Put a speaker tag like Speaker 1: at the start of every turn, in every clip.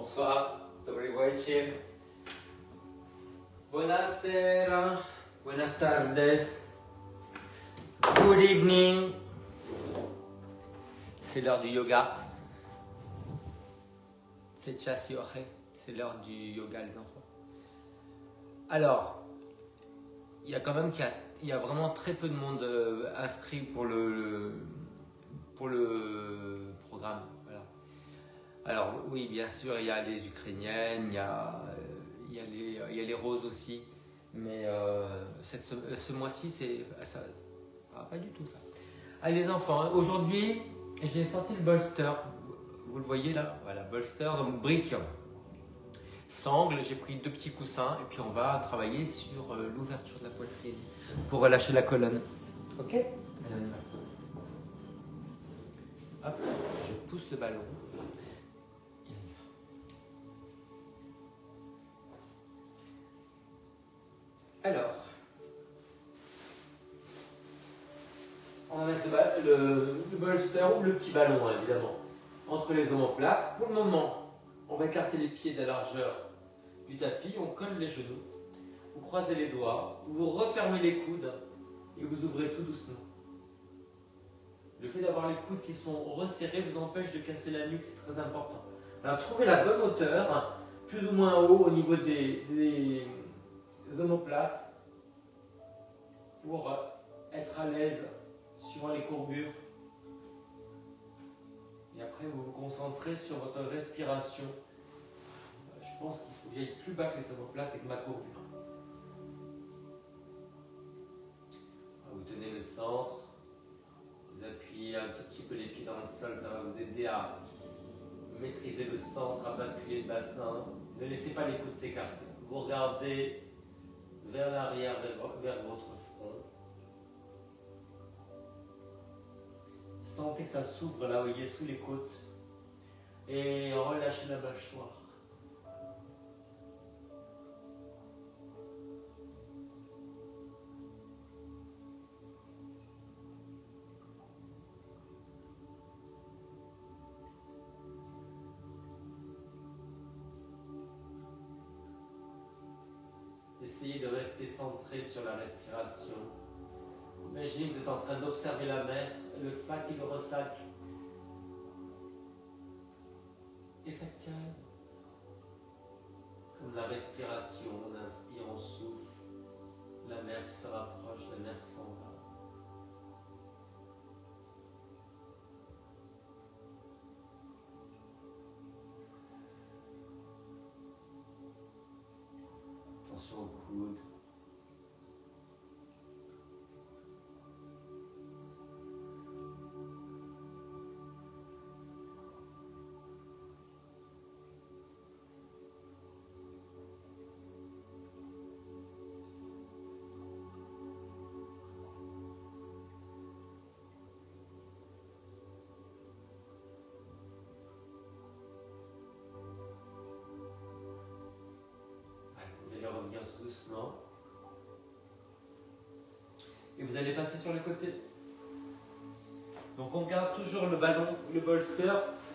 Speaker 1: Bonsoir, dobry wieczór. Buonasera, buenas tardes, good evening. C'est l'heure du yoga. C'est c'est l'heure du yoga, les enfants. Alors, il y a quand même il y a vraiment très peu de monde inscrit pour le programme. Voilà. Alors oui, bien sûr, il y a les Ukrainiennes, il y a les Roses aussi, mais ce mois-ci, ça va pas du tout ça. Allez les enfants, aujourd'hui, j'ai sorti le bolster, vous le voyez là, voilà, bolster, donc brique, sangle, j'ai pris 2 petits coussins, et puis on va travailler sur l'ouverture de la poitrine, pour relâcher la colonne. Ok? Allez, on y va. Hop, je pousse le ballon. Alors, on va mettre le bolster ou le petit ballon, hein, évidemment, entre les omoplates. Pour le moment, on va écarter les pieds de la largeur du tapis, on colle les genoux, vous croisez les doigts, vous refermez les coudes et vous ouvrez tout doucement. Le fait d'avoir les coudes qui sont resserrés vous empêche de casser la nuque, c'est très important. Alors, trouvez la bonne hauteur, plus ou moins haut au niveau des omoplates, pour être à l'aise suivant les courbures. Et après, vous vous concentrez sur votre respiration. Je pense qu'il faut que j'aille plus bas que les omoplates et que ma courbure. Vous tenez le centre, vous appuyez un tout petit peu les pieds dans le sol, ça va vous aider à maîtriser le centre, à basculer le bassin. Ne laissez pas les coudes s'écarter. Vous regardez vers l'arrière, vers votre front. Sentez que ça s'ouvre là, vous voyez, sous les côtes. Et relâchez la mâchoire. Essayez de rester centré sur la respiration. Imaginez que vous êtes en train d'observer la mer, le sac et le ressac. Et ça calme. Comme la respiration, on inspire, on souffle. La mer qui se rapproche, la mer qui s'en va. Attention au coude. Revenir tout doucement. Et vous allez passer sur le côté. Donc on garde toujours le ballon, le bolster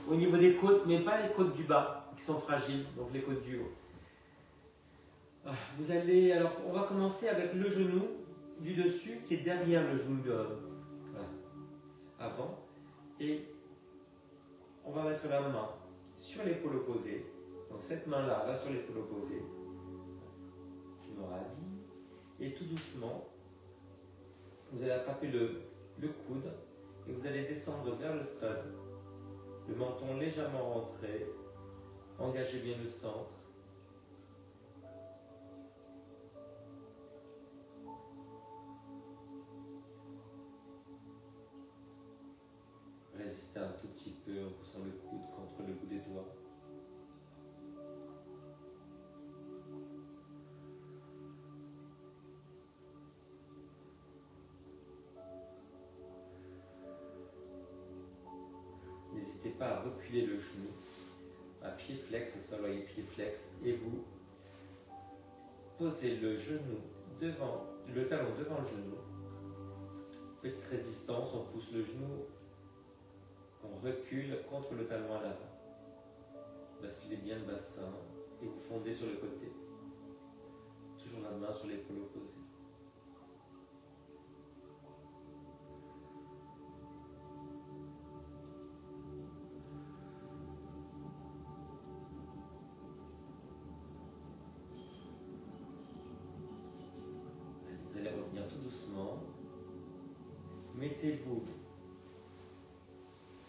Speaker 1: au niveau des côtes, mais pas les côtes du bas qui sont fragiles, donc les côtes du haut. Vous allez, alors on va commencer avec le genou du dessus qui est derrière le genou avant, et on va mettre la main sur l'épaule opposée. Donc cette main là va sur l'épaule opposée. Et tout doucement, vous allez attraper le coude et vous allez descendre vers le sol, le menton légèrement rentré, engagez bien le centre. Résistez un tout petit peu en poussant le coude contre le bout des doigts. N'hésitez pas à reculer le genou, à pied flex, au sol, voyez, pied flex, et vous posez le genou devant, le talon devant le genou. Petite résistance, on pousse le genou, on recule contre le talon à l'avant. Basculez bien le bassin. fondez sur le côté. Toujours la main sur l'épaule opposée. Vous allez revenir tout doucement. Mettez-vous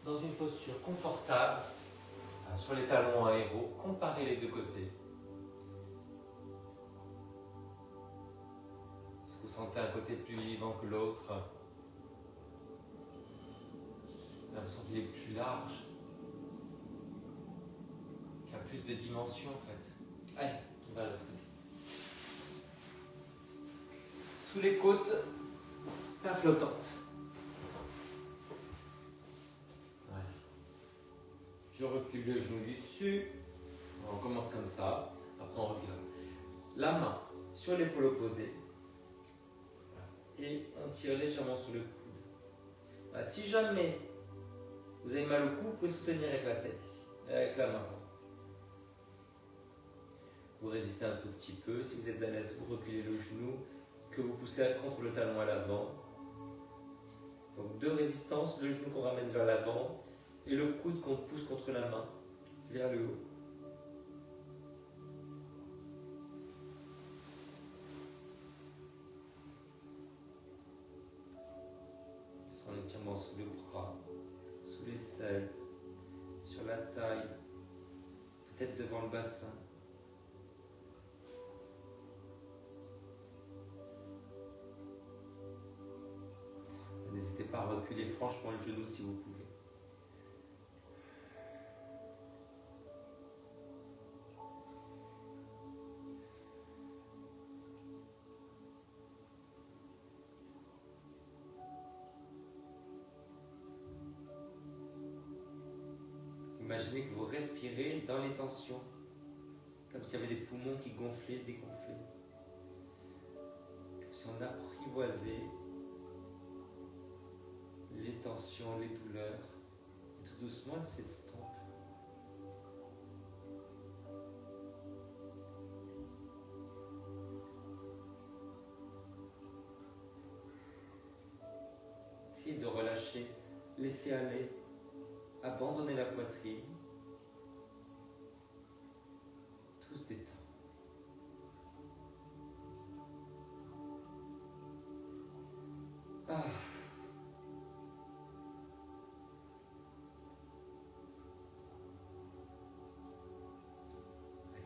Speaker 1: dans une posture confortable, sur les talons aéros. Comparez les deux côtés. Est-ce que vous sentez un côté plus vivant que l'autre? J'ai l'impression qu'il est plus large, qu'il a plus de dimensions en fait. Allez, on va à l'autre côté. Sous les côtes, main flottante. Voilà. Je recule le genou du dessus. On commence comme ça. Après on revient. La main sur l'épaule opposée. Et on tire légèrement sur le coude. Voilà. Si jamais vous avez mal au cou, vous pouvez soutenir avec la tête ici, avec la main. Vous résistez un tout petit peu. Si vous êtes à l'aise, vous reculez le genou, que vous poussez contre le talon à l'avant. Donc deux résistances, le genou qu'on ramène vers l'avant et le coude qu'on pousse contre la main vers le haut. Sans l'étirement sous le bras, sous l'aisselle, sur la taille, peut-être devant le bassin. N'hésitez pas à reculer franchement le genou si vous pouvez. Imaginez que vous respirez dans les tensions, comme s'il y avait des poumons qui gonflaient, dégonflaient. Comme si on apprivoisait les tensions, les douleurs, et tout doucement elles s'estompent. Essayez de relâcher, laisser aller, abandonner la poitrine. Tout se détend. Ah.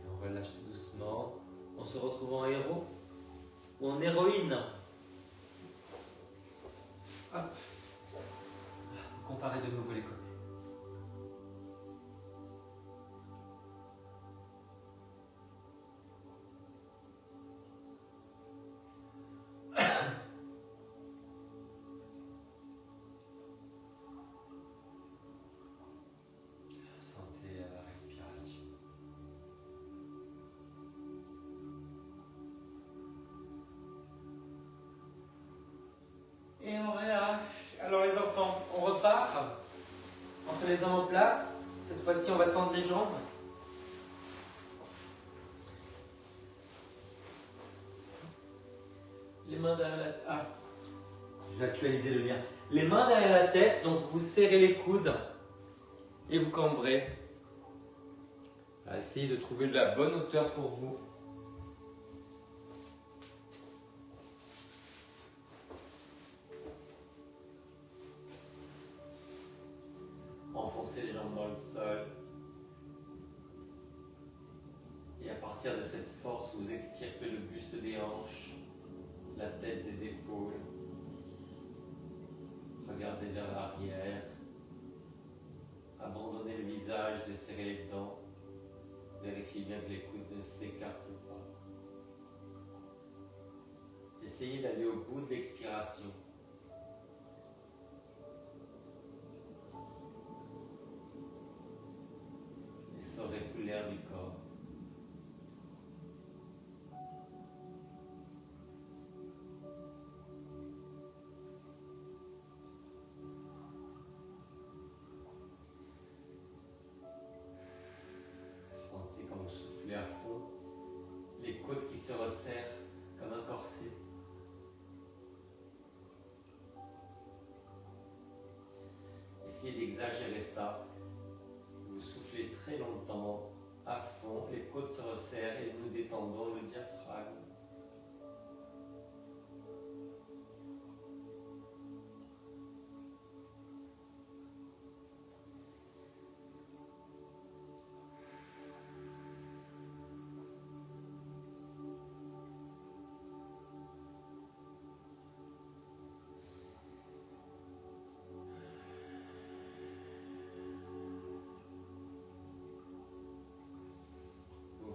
Speaker 1: On relâche tout doucement. On se retrouve en héros ou en héroïne. Hop. Comparez de nouveau les côtés. Sentez la respiration. Et on relâche. Alors les enfants, on repart entre les omoplates. Cette fois-ci, on va tendre les jambes. Les mains derrière la tête. Ah, je vais actualiser le lien. Les mains derrière la tête, donc vous serrez les coudes et vous cambrez. Essayez de trouver la bonne hauteur pour vous. Enfoncez les jambes dans le sol. Et à partir de cette force, vous extirpez le buste des hanches, la tête des épaules. Regardez vers l'arrière. Abandonnez le visage, desserrez les dents. Vérifiez bien que les coudes ne s'écartent pas. Essayez d'aller au bout de l'expiration. Essorez tout l'air du corps. Sentez quand vous soufflez soufflez à fond. Les côtes qui se resserrent comme un corset. Essayez d'exagérer ça. Vous soufflez très longtemps, à fond, les côtes se resserrent et nous détendons le diaphragme.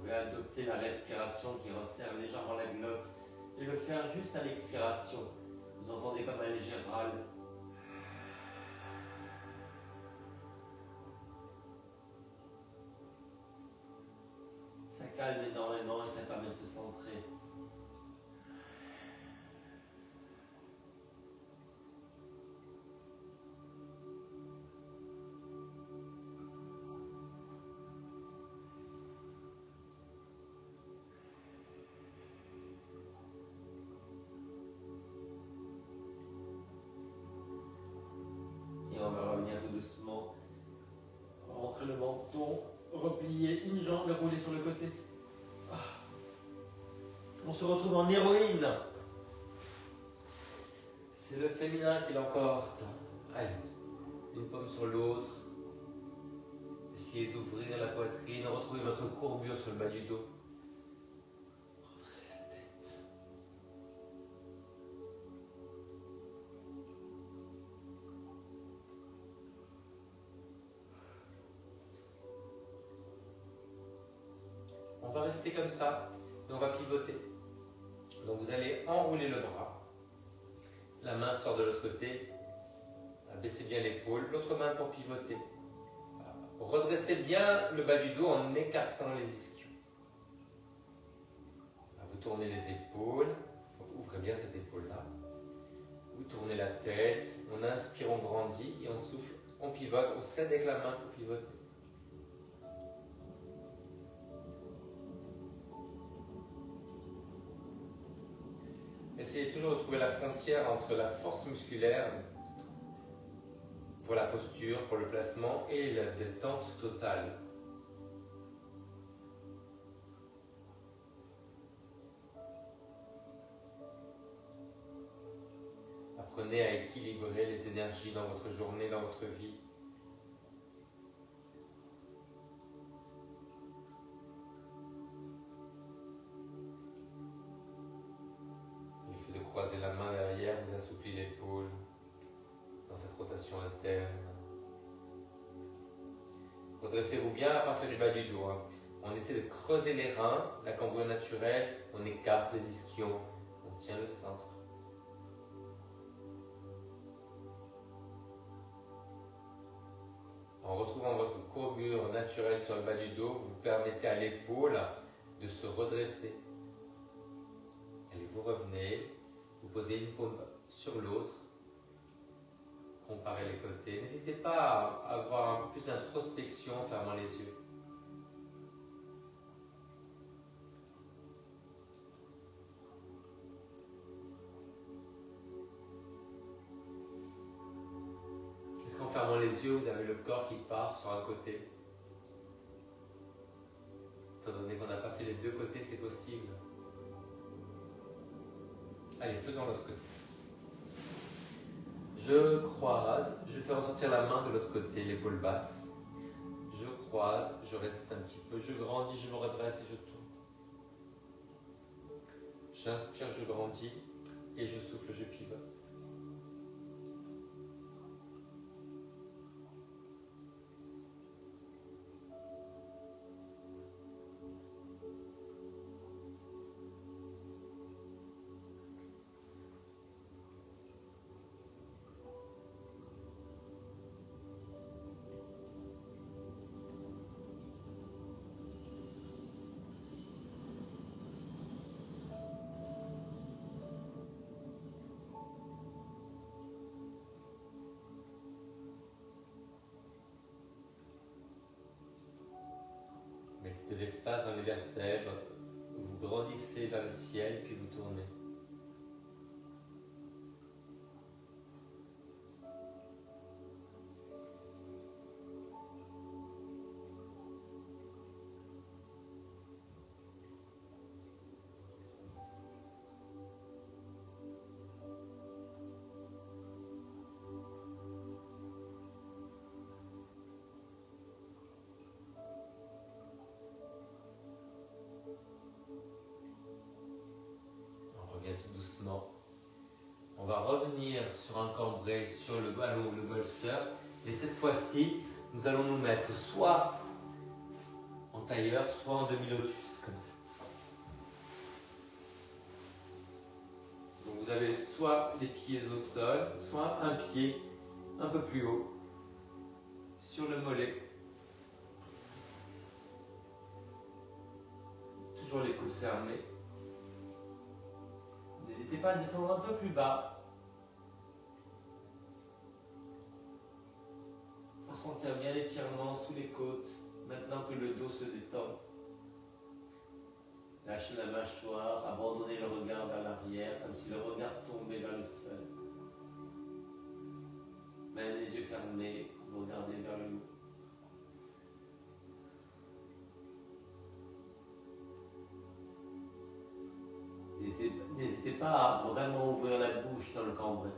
Speaker 1: Adopter la respiration qui resserre légèrement la glotte et le faire juste à l'expiration. Vous entendez comme un léger râle. Ça calme énormément et ça permet de se centrer. On va revenir tout doucement. Rentrer le menton, replier une jambe et rouler sur le côté. On se retrouve en héroïne. C'est le féminin qui l'emporte. Allez, une paume sur l'autre. Essayez d'ouvrir la poitrine, retrouvez votre courbure sur le bas du dos. Redressez la tête. On va rester comme ça et on va pivoter. Donc vous allez enrouler le bras. La main sort de l'autre côté. Baissez bien l'épaule. L'autre main pour pivoter. Redressez bien le bas du dos en écartant les ischios. Vous tournez les épaules. Ouvrez bien cette épaule-là. Vous tournez la tête. On inspire, on grandit et on souffle. On pivote. On cède avec la main pour pivoter. Essayez toujours de trouver la frontière entre la force musculaire pour la posture, pour le placement et la détente totale. Apprenez à équilibrer les énergies dans votre journée, dans votre vie. Croisez la main derrière, vous assouplissez l'épaule dans cette rotation interne. Redressez-vous bien à partir du bas du dos. On essaie de creuser les reins, la cambrure naturelle, on écarte les ischions, on tient le centre. En retrouvant votre courbure naturelle sur le bas du dos, vous permettez à l'épaule de se redresser. Allez, vous revenez. Vous posez une paume sur l'autre, comparez les côtés. N'hésitez pas à avoir un peu plus d'introspection en fermant les yeux. Est-ce qu'en fermant les yeux, vous avez le corps qui part sur un côté? Étant donné qu'on n'a pas fait les deux côtés, c'est possible. Allez, faisons l'autre côté. Je croise, je fais ressortir la main de l'autre côté, l'épaule basse. Je croise, je résiste un petit peu, je grandis, je me redresse et je tourne. J'inspire, je grandis et je souffle, je pivote. de l'espace dans les vertèbres. Vous grandissez vers le ciel, puis vous tournez. Tout doucement. On va revenir sur un cambré sur le ballon, le bolster, et cette fois-ci, nous allons nous mettre soit en tailleur, soit en demi-lotus, comme ça. Donc vous avez soit les pieds au sol, soit un pied un peu plus haut sur le mollet. Toujours les coudes fermés. N'hésitez pas à descendre un peu plus bas pour sentir bien l'étirement sous les côtes maintenant que le dos se détend. Lâchez la mâchoire, abandonnez le regard vers l'arrière comme si le regard tombait vers le sol. Même les yeux fermés, vous regardez vers le haut. N'hésitez pas à vraiment ouvrir la bouche dans le cambré.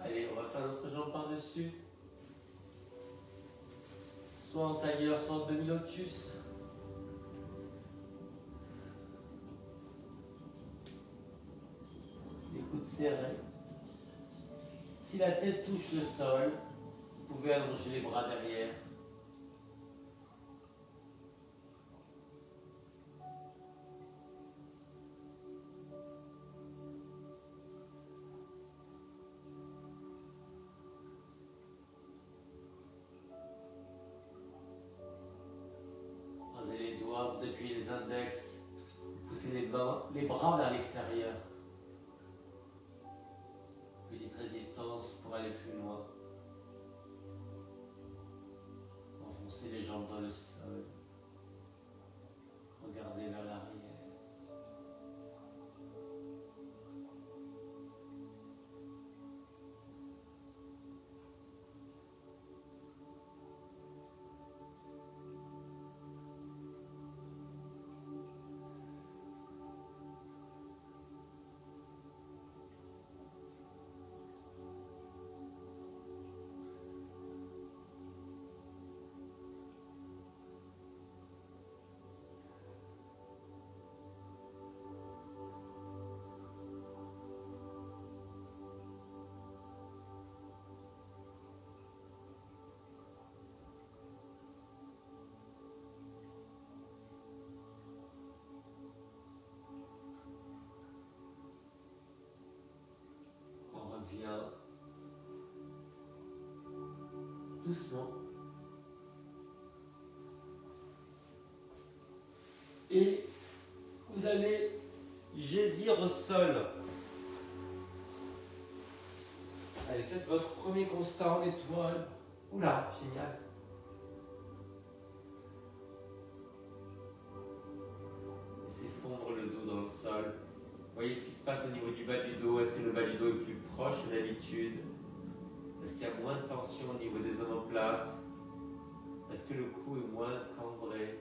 Speaker 1: Allez, on va faire notre jambe par-dessus. Soit en tailleur, soit en demi-lotus. Les coudes serrés. Si la tête touche le sol, vous pouvez allonger les bras derrière. Vous appuyez les index, vous poussez les bras vers l'extérieur. Petite résistance pour aller plus loin. Enfoncez les jambes dans le sol. Regardez vers l'arrière. Doucement. Et vous allez jaisir au sol. Allez, faites votre premier constat en étoile. Oula, génial. Laissez fondre le dos dans le sol. Voyez ce qui se passe au niveau du bas du dos. Est-ce que le bas du dos est plus proche que d'habitude? Est-ce qu'il y a moins de tension au niveau des omoplates? Est-ce que le cou est moins cambré?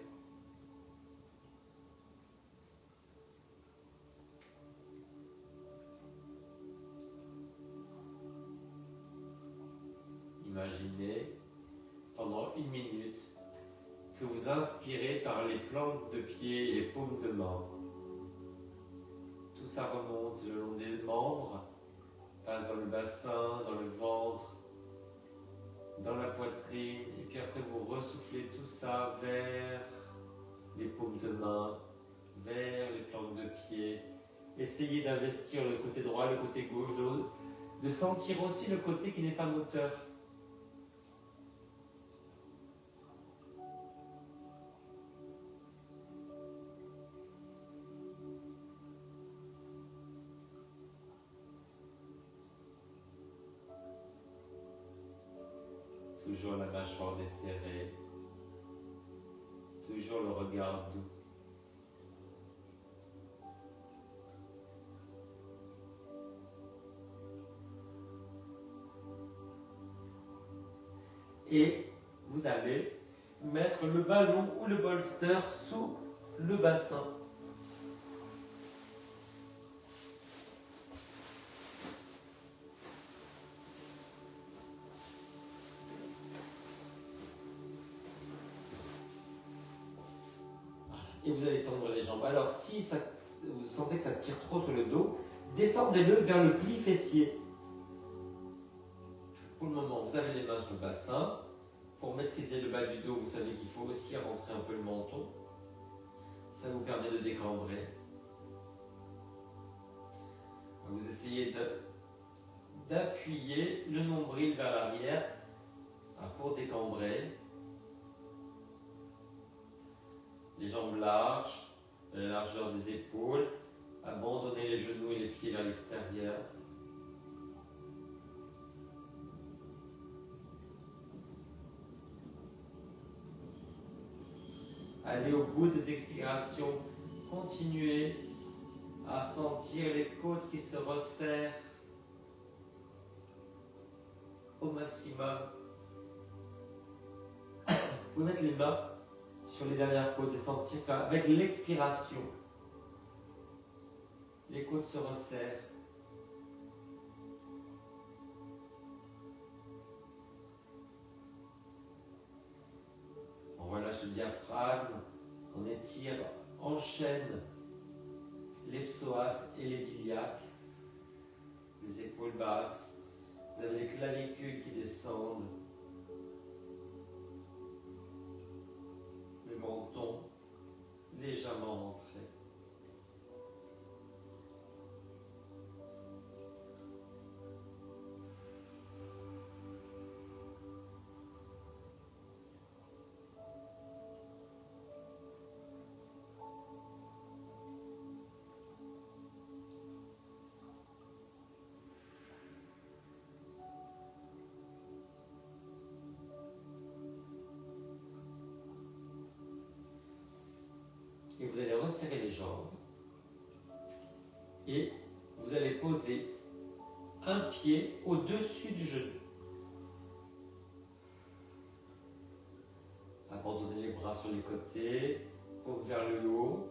Speaker 1: Imaginez pendant 1 minute que vous inspirez par les plantes de pied et les paumes de main. Tout ça remonte le long des membres, passe dans le bassin, dans le ventre, dans la poitrine, et puis après vous ressoufflez tout ça vers les paumes de main, vers les plantes de pied. Essayez d'investir le côté droit, le côté gauche, de sentir aussi le côté qui n'est pas moteur. Toujours la mâchoire desserrée, toujours le regard doux. Et vous allez mettre le ballon ou le bolster sous le bassin. Et vous allez tendre les jambes. Alors si vous sentez que ça tire trop sur le dos, descendez-le vers le pli fessier. Pour le moment, vous avez les mains sur le bassin. Pour maîtriser le bas du dos, vous savez qu'il faut aussi rentrer un peu le menton. Ça vous permet de décambrer. Vous essayez d'appuyer le nombril vers l'arrière pour décambrer. Les jambes larges, la largeur des épaules. Abandonnez les genoux et les pieds vers l'extérieur. Allez au bout des expirations. Continuez à sentir les côtes qui se resserrent au maximum. Vous pouvez mettre les mains sur les dernières côtes et sentir qu'avec l'expiration, les côtes se resserrent. On relâche le diaphragme, on étire, enchaîne les psoas et les iliaques, les épaules basses. Vous avez les clavicules qui descendent, le menton légèrement rentré. Et vous allez resserrer les jambes et vous allez poser un pied au-dessus du genou. Abandonnez les bras sur les côtés, paume vers le haut.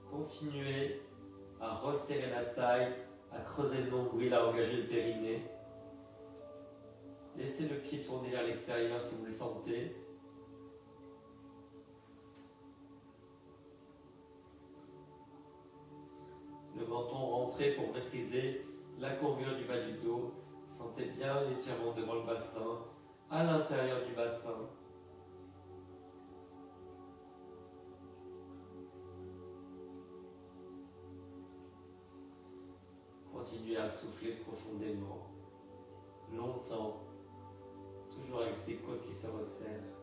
Speaker 1: Continuez à resserrer la taille, à creuser le nombril, à engager le périnée. Laissez le pied tourner vers l'extérieur si vous le sentez. Le menton rentré pour maîtriser la courbure du bas du dos. Sentez bien l'étirement devant le bassin, à l'intérieur du bassin. Continuez à souffler profondément, longtemps, toujours avec ces côtes qui se resserrent.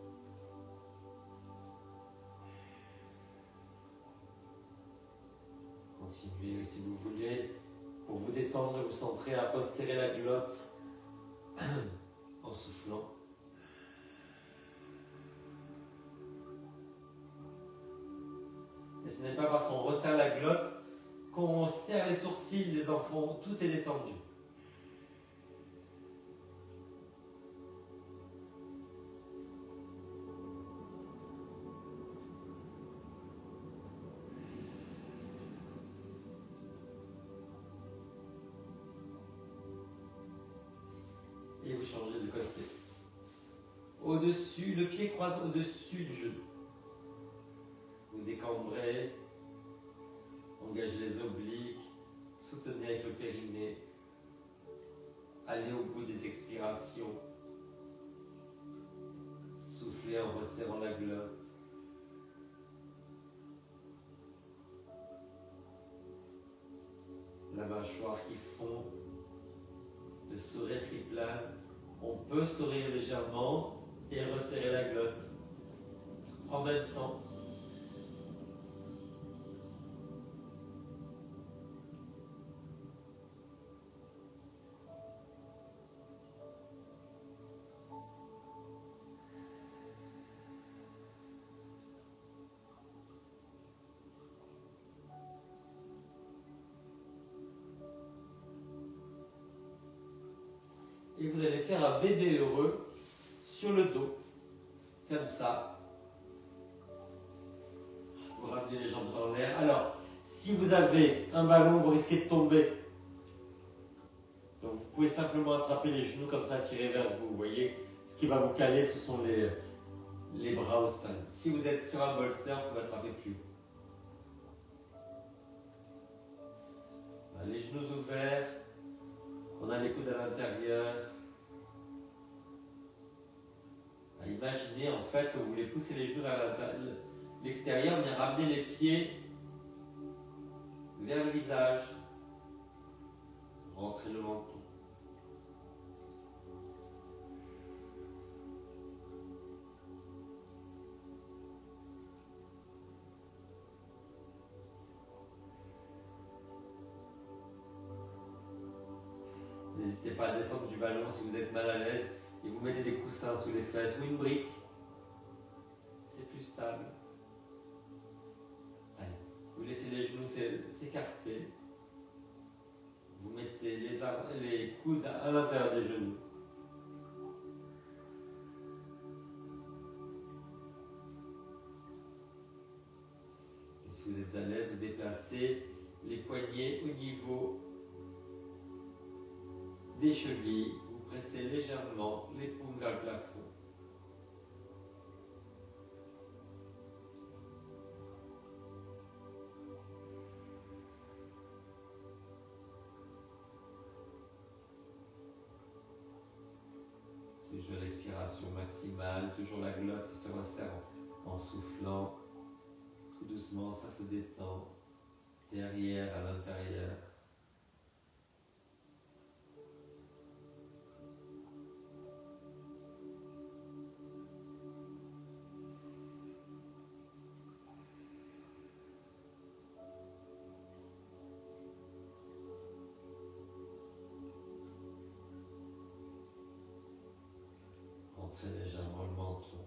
Speaker 1: Continuez si vous voulez, pour vous détendre et vous centrer, à resserrer la glotte en soufflant. Et ce n'est pas parce qu'on resserre la glotte qu'on serre les sourcils, les enfants, tout est détendu. Et vous changez de côté. Au-dessus, le pied croise au-dessus du genou. Vous décambrez, engagez les obliques, soutenez avec le périnée. Allez au bout des expirations. Soufflez en resserrant la glotte. La mâchoire qui fond, le sourire qui plane. On peut sourire légèrement et resserrer la glotte en même temps. Et vous allez faire un bébé heureux sur le dos, comme ça. Vous ramenez les jambes en l'air. Alors, si vous avez un ballon, vous risquez de tomber. Donc vous pouvez simplement attraper les genoux comme ça, tirer vers vous. Vous voyez, ce qui va vous caler, ce sont les bras au sol. Si vous êtes sur un bolster, vous pouvez attraper plus haut. Les genoux ouverts. On a les coudes à l'intérieur. Imaginez en fait que vous voulez pousser les genoux vers l'extérieur, mais ramener les pieds vers le visage. Rentrez le menton. N'hésitez pas à descendre du ballon si vous êtes mal à l'aise et vous mettez des coussins sous les fesses ou une brique. C'est plus stable. Allez, vous laissez les genoux s'écarter. Vous mettez les coudes à l'intérieur des genoux. Et si vous êtes à l'aise, vous déplacez les poignets au niveau des chevilles. Vous pressez légèrement les paumes vers le plafond. Toujours respiration maximale, toujours la glotte qui se resserre en soufflant. Tout doucement, ça se détend. Derrière, à l'intérieur. Rentrez légèrement le menton.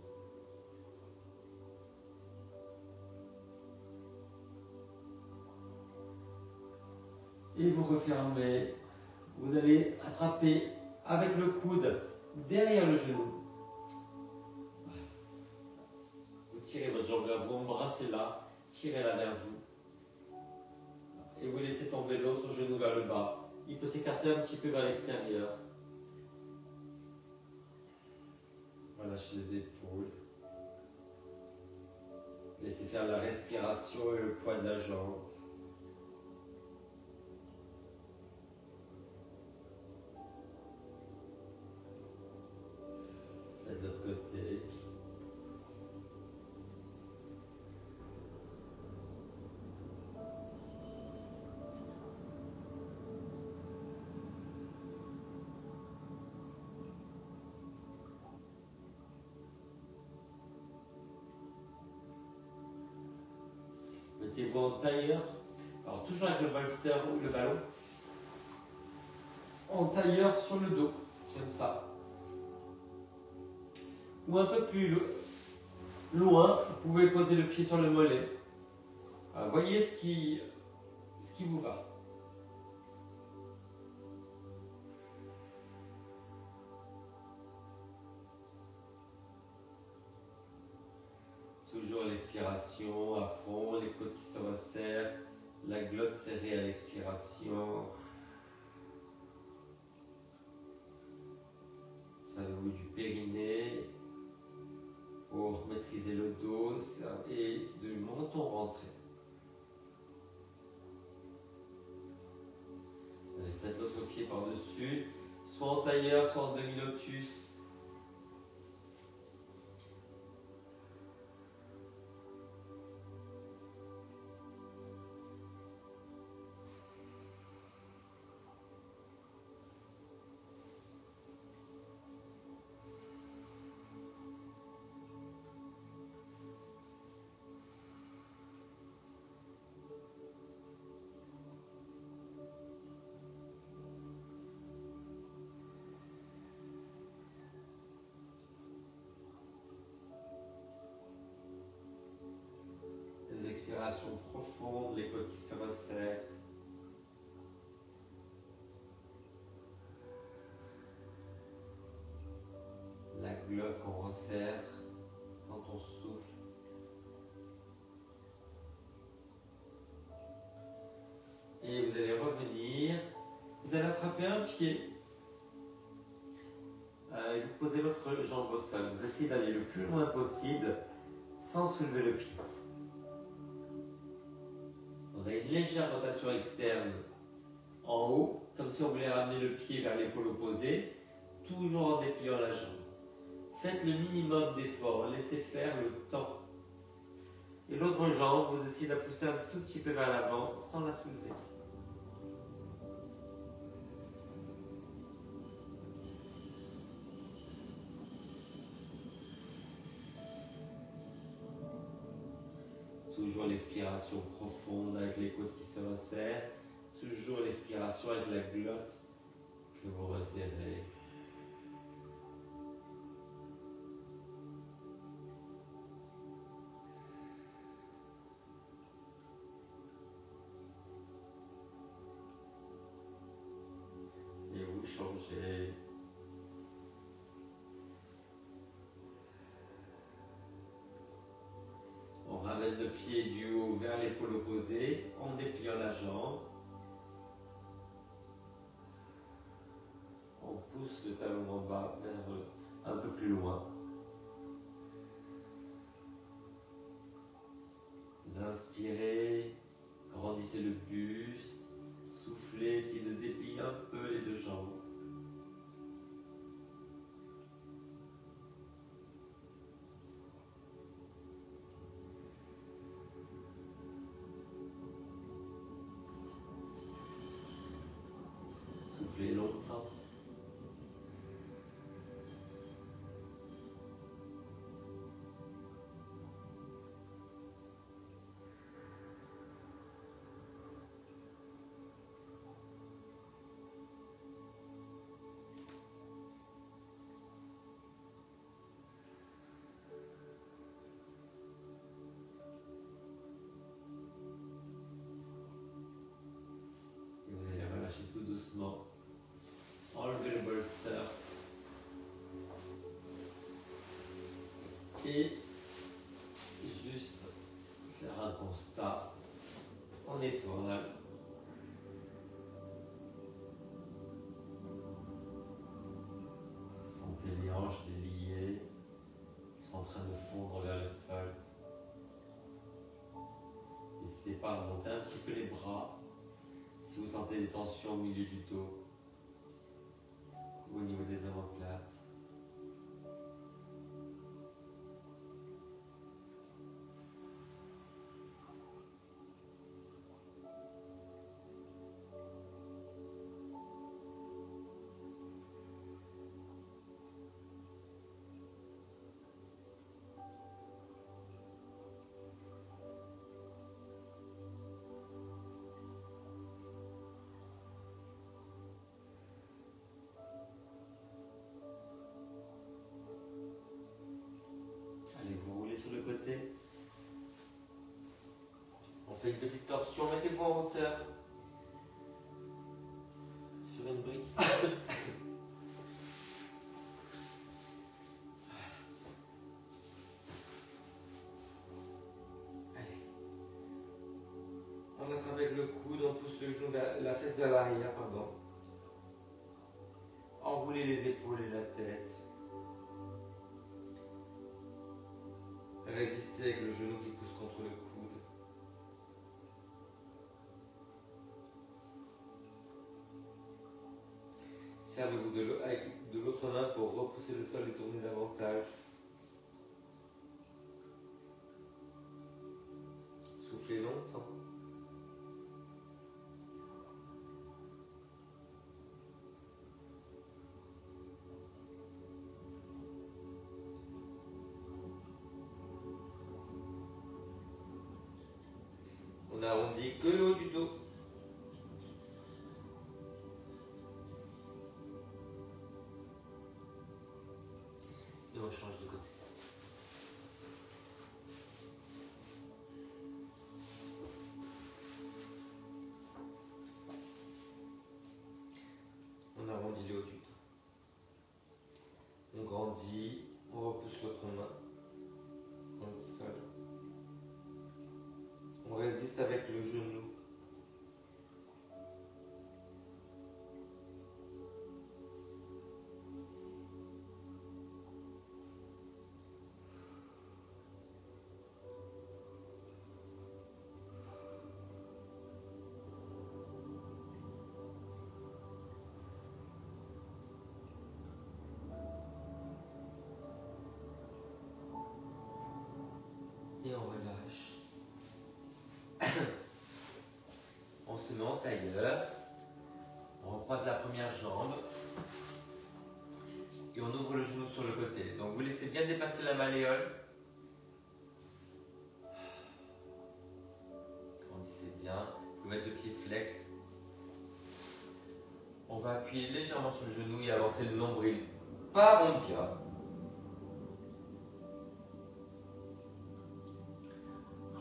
Speaker 1: Et vous refermez. Vous allez attraper avec le coude derrière le genou. Vous tirez votre jambe vers vous, embrassez-la, tirez-la vers vous. Et vous laissez tomber l'autre genou vers le bas. Il peut s'écarter un petit peu vers l'extérieur. Relâchez les épaules. Laissez faire la respiration et le poids de la jambe. Faites de l'autre côté. Mettez-vous en tailleur, alors toujours avec le bolster ou le ballon, en tailleur sur le dos, comme ça. Ou un peu plus loin, vous pouvez poser le pied sur le mollet. Alors, voyez ce qui vous va. Toujours l'expiration à fond, les côtes qui se resserrent, la glotte serrée à l'expiration. Servez-vous du périnée pour maîtriser le dos et du menton rentré. Allez, faites l'autre pied par-dessus, soit en tailleur, soit en demi-lotus. Des expirations profondes, les côtes qui se resserrent. La glotte qu'on resserre quand on souffle. Et vous allez revenir. Vous allez attraper un pied. Et vous posez votre jambe au sol. Vous essayez d'aller le plus loin possible sans soulever le pied. On a une légère rotation externe en haut, comme si on voulait ramener le pied vers l'épaule opposée, toujours en dépliant la jambe. Faites le minimum d'efforts, laissez faire le temps. Et l'autre jambe, vous essayez de la pousser un tout petit peu vers l'avant sans la soulever. Toujours l'expiration profonde avec les côtes qui se resserrent. Toujours l'expiration avec la glotte que vous resserrez. Et vous changez. On ramène le pied du haut vers l'épaule opposée en dépliant la jambe. On pousse le talon en bas vers un peu plus loin. Vous inspirez, grandissez le buste, soufflez, essayez de déplier un peu les deux jambes. Soufflez longtemps. Tout doucement. Enlevez le bolster. Et juste faire un constat en étoile. Sentez les hanches déliées. Ils sont en train de fondre vers le sol. N'hésitez pas à monter un petit peu les bras. Si vous sentez des tensions au milieu du dos ou au niveau des omoplates. Sur le côté. On fait une petite torsion, mettez-vous en hauteur sur une brique. Allez. On attrape avec le coude, on pousse le genou vers la fesse vers l'arrière, pardon. Enroulez les épaules et la tête. Résistez avec le genou qui pousse contre le coude. Servez-vous avec de l'autre main pour repousser le sol et tourner davantage. Soufflez longtemps. On arrondit que le haut du dos. Et on change de côté. On arrondit le haut du dos. On grandit, on repousse l'autre main dans le sol. On résiste avec le genou. Et on relâche. On se met en tailleur. On recroise la première jambe. Et on ouvre le genou sur le côté. Donc vous laissez bien dépasser la malléole. Grandissez bien. Vous pouvez mettre le pied flex. On va appuyer légèrement sur le genou et avancer le nombril. Pas arrondir.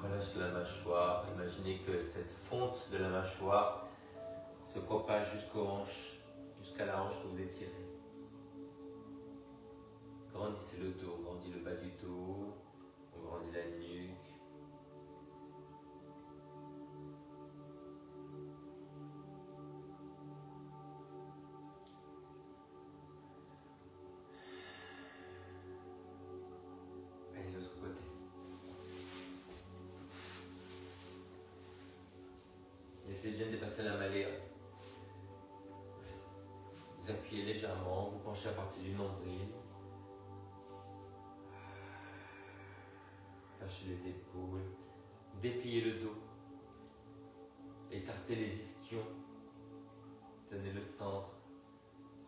Speaker 1: Relâchez la mâchoire. Imaginez que cette fonte de la mâchoire se propage jusqu'aux hanches, jusqu'à la hanche que vous étirez. Grandissez le dos, on grandit le bas du dos, on grandit la nuque. Allez, de l'autre côté. Laissez bien dépasser la malléole. Vous appuyez légèrement, vous penchez à partir du nombril. Lâchez les épaules, dépliez le dos, écartez les ischions, tenez le centre,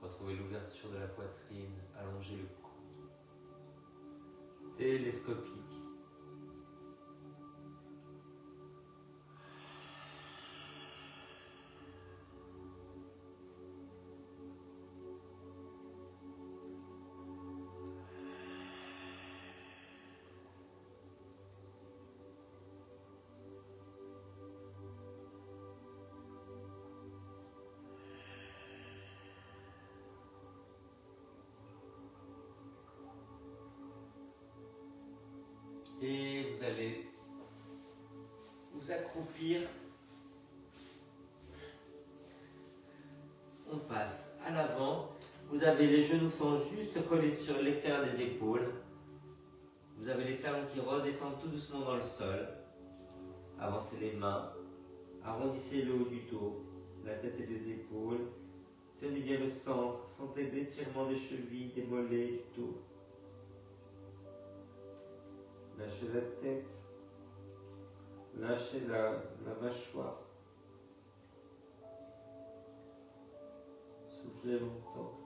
Speaker 1: retrouvez l'ouverture de la poitrine, allongez le cou. Télescopique. Et vous allez vous accroupir en face, à l'avant. Vous avez les genoux qui sont juste collés sur l'extérieur des épaules. Vous avez les talons qui redescendent tout doucement dans le sol. Avancez les mains, arrondissez le haut du dos, la tête et des épaules. Tenez bien le centre, sentez l'étirement des chevilles, des mollets, du dos. Lâchez la tête, lâchez la mâchoire. Soufflez longtemps.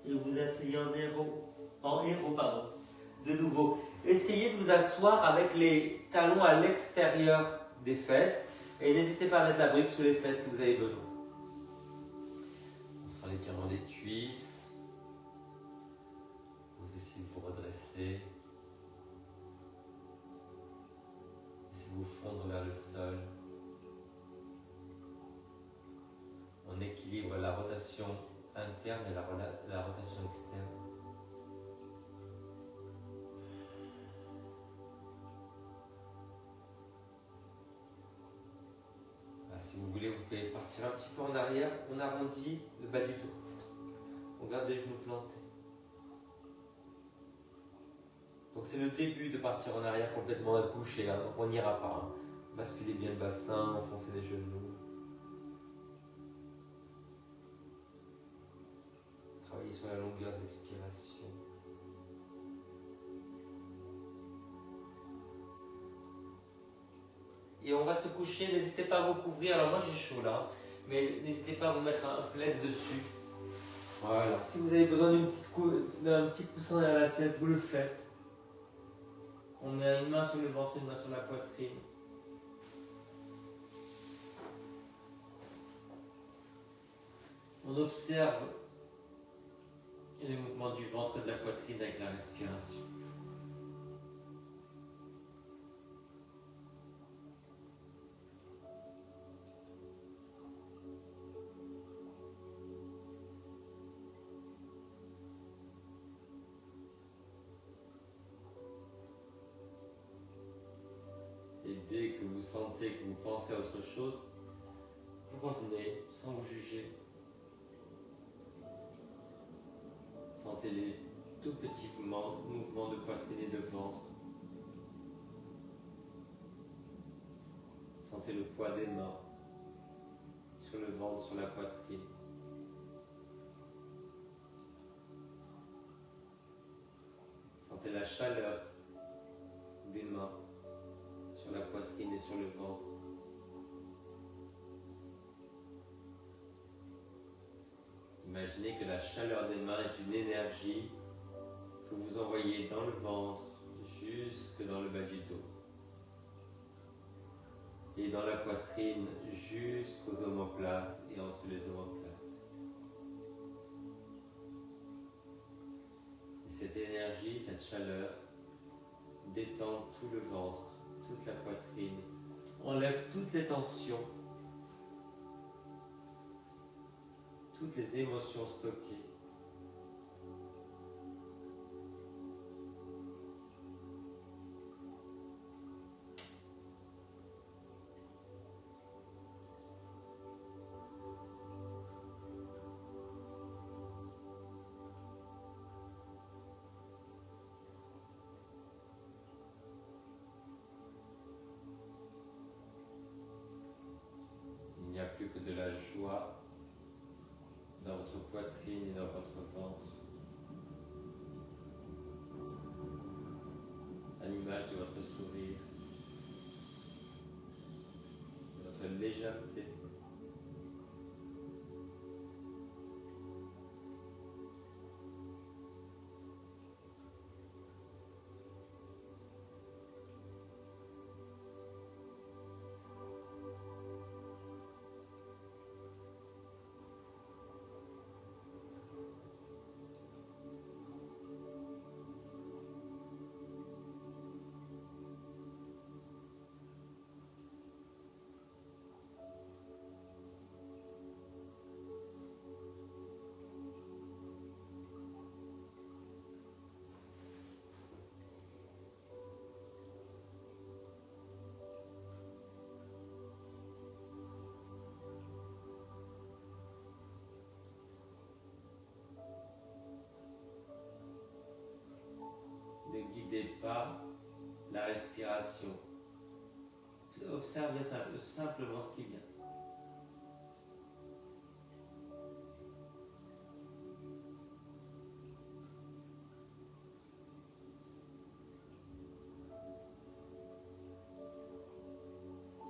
Speaker 1: Et vous asseyez en héros, pardon. De nouveau, essayez de vous asseoir avec les talons à l'extérieur des fesses et n'hésitez pas à mettre la brique sous les fesses si vous avez besoin. On sent l'étirement des cuisses. Vous essayez de vous redresser. vous fondre vers le sol. On équilibre la rotation interne et la rotation externe. Si vous voulez, vous pouvez partir un petit peu en arrière. On arrondit le bas du dos. On garde les genoux plantés. Donc c'est le début de partir en arrière complètement couché. Hein. Donc on n'ira pas. Hein. Basculez bien le bassin, enfoncez les genoux. Travaillez sur la longueur de l'expiration. Et on va se coucher, n'hésitez pas à vous couvrir. Alors moi j'ai chaud là, mais n'hésitez pas à vous mettre un plaid dessus. Voilà. Si vous avez besoin d'un petit coussin à la tête, vous le faites. On a une main sur le ventre, une main sur la poitrine. On observe les mouvements du ventre et de la poitrine avec la respiration. Et dès que vous sentez que vous pensez à autre chose, vous revenez sans vous juger. Sentez les tout petits mouvements de poitrine et de ventre. Sentez le poids des mains sur le ventre, sur la poitrine. Sentez la chaleur des mains sur la poitrine et sur le ventre. Imaginez que la chaleur des mains est une énergie que vous envoyez dans le ventre jusque dans le bas du dos. Et dans la poitrine jusqu'aux omoplates et entre les omoplates. Et cette énergie, cette chaleur détend tout le ventre, toute la poitrine, enlève toutes les tensions, toutes les émotions stockées. Il n'y a plus que de la joie dans votre poitrine et dans votre ventre, à l'image de votre sourire, de votre légèreté. Ne guidez pas la respiration. Observez simplement ce qui vient.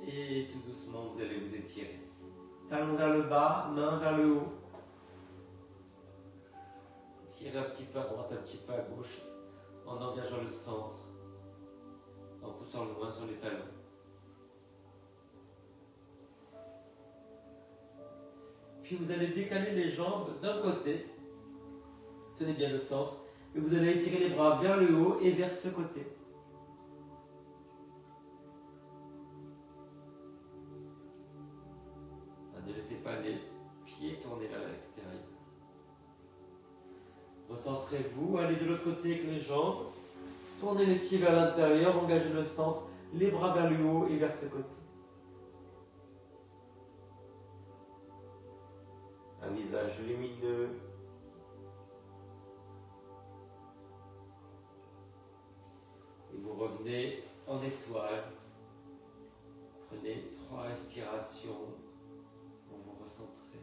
Speaker 1: Et tout doucement, vous allez vous étirer. Talon vers le bas, main vers le haut. Tirez un petit peu à droite, un petit peu à gauche, en engageant le centre, en poussant loin sur les talons. Puis vous allez décaler les jambes d'un côté, tenez bien le centre, et vous allez étirer les bras vers le haut et vers ce côté. pas les pieds, tournez vers l'extérieur. Recentrez-vous, allez de l'autre côté avec les jambes. Tournez les pieds vers l'intérieur, engagez le centre, les bras vers le haut et vers ce côté. Un visage lumineux. Et vous revenez en étoile. Prenez 3 respirations pour vous recentrer.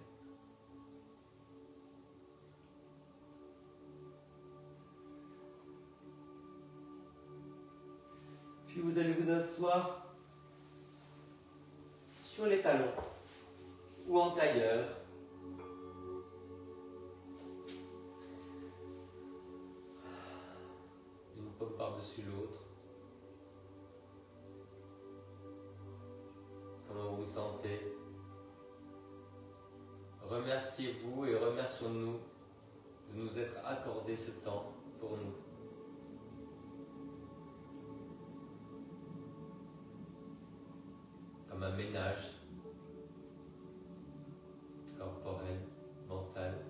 Speaker 1: Puis vous allez vous asseoir sur les talons ou en tailleur. Une paume par-dessus l'autre. Comment vous vous sentez? Remerciez-vous et remercions-nous de nous être accordé ce temps pour nous. Comme un ménage corporel, mental.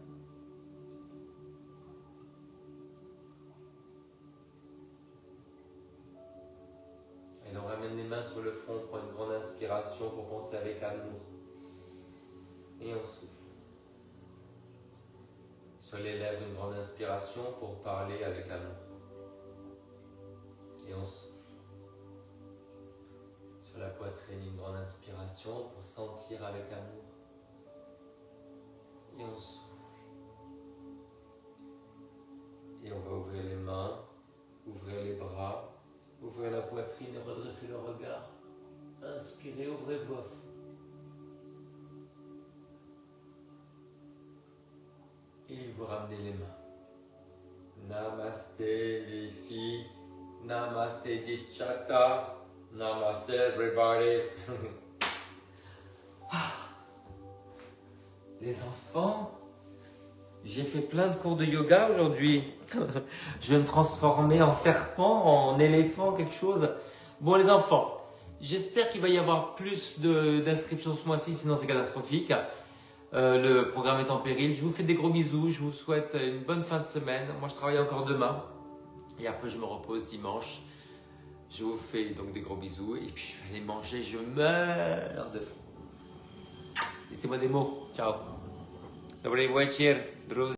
Speaker 1: Et on ramène les mains sur le front, on prend une grande inspiration pour penser avec amour. Et on souffle. Sur les lèvres, une grande inspiration pour parler avec amour. Et on souffle. Sur la poitrine, une grande inspiration pour sentir avec amour. Et on souffle. Et on va ouvrir les mains, ouvrir les bras, ouvrir la poitrine et redresser le regard. Inspirez, ouvrez-vous à fond. Et vous ramenez les mains. Namasté les filles. Namasté Dichata. Namaste everybody. Les enfants, j'ai fait plein de cours de yoga aujourd'hui. Je vais me transformer en serpent, en éléphant, quelque chose. Bon les enfants, j'espère qu'il va y avoir plus d'inscriptions ce mois-ci, sinon c'est catastrophique. Le programme est en péril. Je vous fais des gros bisous, je vous souhaite une bonne fin de semaine. Moi je travaille encore demain et après je me repose dimanche. Je vous fais donc des gros bisous et puis je vais aller manger, je meurs de faim. Laissez-moi des mots. Ciao. Dobry wieczór, drodzy.